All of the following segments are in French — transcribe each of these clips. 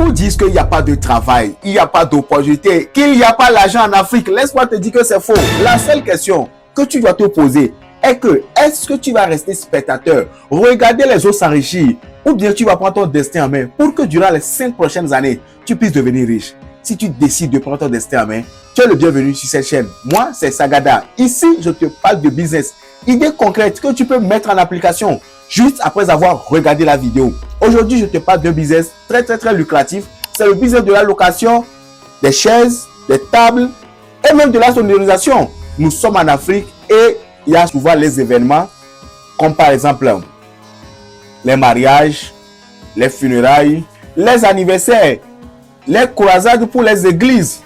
Beaucoup disent qu'il n'y a pas de travail, il n'y a pas d'opportunité, qu'il n'y a pas l'argent en Afrique. Laisse-moi te dire que c'est faux. La seule question que tu dois te poser est que est-ce que tu vas rester spectateur, regarder les autres s'enrichir, ou bien tu vas prendre ton destin en main pour que durant les 5 prochaines années, tu puisses devenir riche. Si tu décides de prendre ton destin en main, tu es le bienvenu sur cette chaîne. Moi, c'est Sagada. Ici, je te parle de business, idées concrètes que tu peux mettre en application juste après avoir regardé la vidéo. Aujourd'hui, je te parle d'un business très lucratif. C'est le business de la location des chaises, des tables et même de la sonorisation. Nous sommes en Afrique et il y a souvent les événements comme par exemple les mariages, les funérailles, les anniversaires, les croisades pour les églises.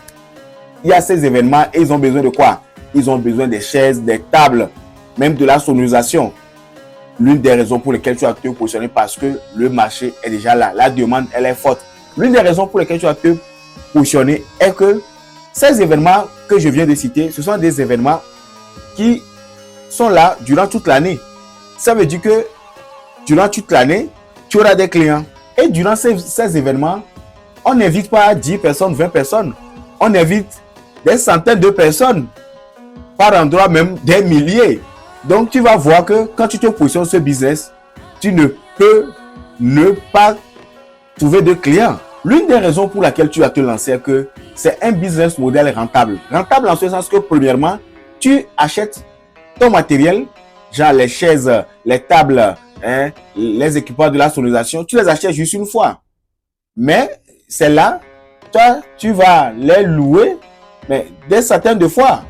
Il y a ces événements et ils ont besoin de quoi? Ils ont besoin des chaises, des tables, même de la sonorisation. L'une des raisons pour lesquelles tu as te positionner parce que le marché est déjà là. La demande, elle est forte. L'une des raisons pour lesquelles tu as te positionner est que ces événements que je viens de citer, ce sont des événements qui sont là durant toute l'année. Ça veut dire que durant toute l'année, tu auras des clients. Et durant ces événements, on n'invite pas 10 personnes, 20 personnes. On invite des centaines de personnes. Par endroit même des milliers. Donc, tu vas voir que quand tu te positionnes ce business, tu ne peux ne pas trouver de clients. L'une des raisons pour laquelle tu vas te lancer est que c'est un business model rentable. Rentable en ce sens que, premièrement, tu achètes ton matériel, genre les chaises, les tables, les équipements de la sonorisation, tu les achètes juste une fois. Mais c'est là, toi, tu vas les louer, mais des centaines de fois.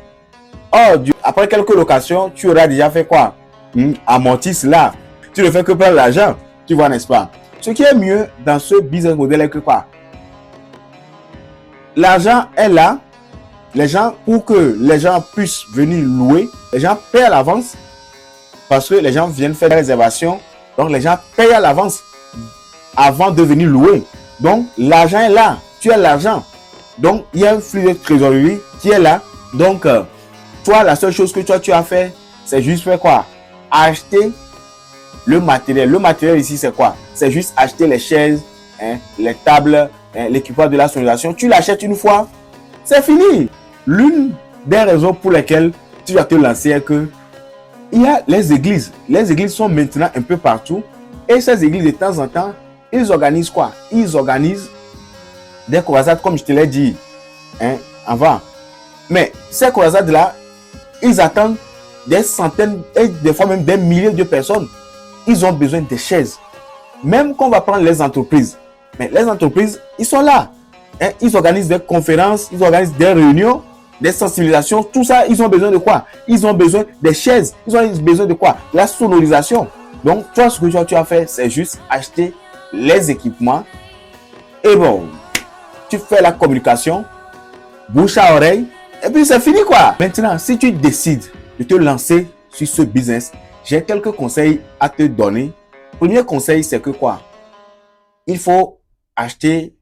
Or, après quelques locations, tu auras déjà fait quoi? Amorti cela. Tu ne fais que perdre l'argent. Tu vois, n'est-ce pas? Ce qui est mieux dans ce business model est que quoi? L'argent est là. Les gens, pour que les gens puissent venir louer, les gens payent à l'avance parce que les gens viennent faire des réservations. Donc, les gens payent à l'avance avant de venir louer. Donc, l'argent est là. Tu as l'argent. Donc, il y a un flux de trésorerie qui est là. Donc, toi, la seule chose que toi, tu as fait, c'est juste faire quoi? Acheter le matériel. Le matériel ici, c'est quoi? C'est juste acheter les chaises, les tables, l'équipement de la sonorisation. Tu l'achètes une fois, c'est fini. L'une des raisons pour lesquelles tu vas te lancer est que il y a les églises. Les églises sont maintenant un peu partout. Et ces églises, de temps en temps, ils organisent quoi? Ils organisent des croisades, comme je te l'ai dit avant. Mais ces croisades-là, ils attendent des centaines et des fois même des milliers de personnes. Ils ont besoin de chaises. Même qu'on va prendre les entreprises. Mais les entreprises, ils sont là. Ils organisent des conférences, ils organisent des réunions, des sensibilisations. Tout ça, ils ont besoin de quoi? Ils ont besoin des chaises. Ils ont besoin de quoi? La sonorisation. Donc, toi, ce que tu as fait, c'est juste acheter les équipements. Et bon, tu fais la communication, bouche à oreille. Et puis c'est fini quoi. Maintenant, si tu décides de te lancer sur ce business, j'ai quelques conseils à te donner. Premier conseil, c'est que quoi? Il faut acheter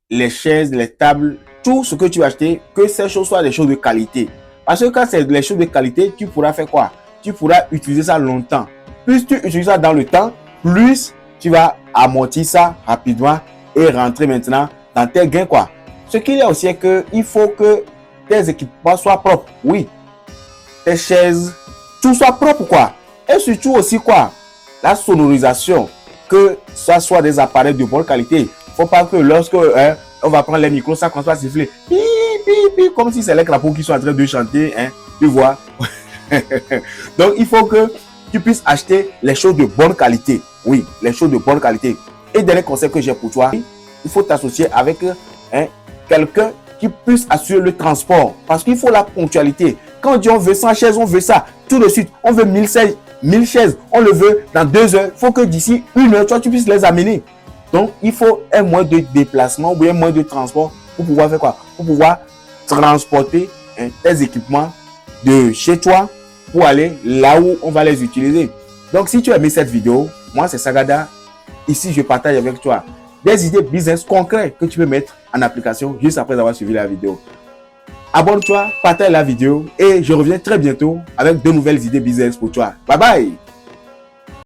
les chaises, les tables, tout ce que tu vas acheter, que ces choses soient des choses de qualité. Parce que quand c'est des choses de qualité, tu pourras faire quoi? Tu pourras utiliser ça longtemps. Plus tu utilises ça dans le temps, plus tu vas amortir ça rapidement et rentrer maintenant dans tes gains quoi. Ce qu'il y a aussi est que il faut que tes équipements soient propres, oui. Tes chaises, tout soit propre quoi. Et surtout aussi quoi, la sonorisation, que ça soit des appareils de bonne qualité. Faut pas que lorsque on va prendre les micros, ça commence à siffler, comme si c'est les crapauds qui sont en train de chanter, tu vois. Donc il faut que tu puisses acheter les choses de bonne qualité, oui, les choses de bonne qualité. Et dernier conseil que j'ai pour toi, il faut t'associer avec quelqu'un qui puisse assurer le transport. Parce qu'il faut la ponctualité. Quand on dit on veut 100 chaises, on veut ça. Tout de suite, on veut 1000 chaises. On le veut dans 2 heures. Il faut que d'ici 1 heure, toi, tu puisses les amener. Donc, il faut un moyen de déplacement ou un moyen de transport pour pouvoir faire quoi? Pour pouvoir transporter tes équipements de chez toi pour aller là où on va les utiliser. Donc, si tu as aimé cette vidéo, moi, c'est Sagada. Ici, je partage avec toi des idées business concrètes que tu peux mettre en application juste après avoir suivi la vidéo. Abonne-toi, partage la vidéo et je reviens très bientôt avec de nouvelles idées business pour toi. Bye bye!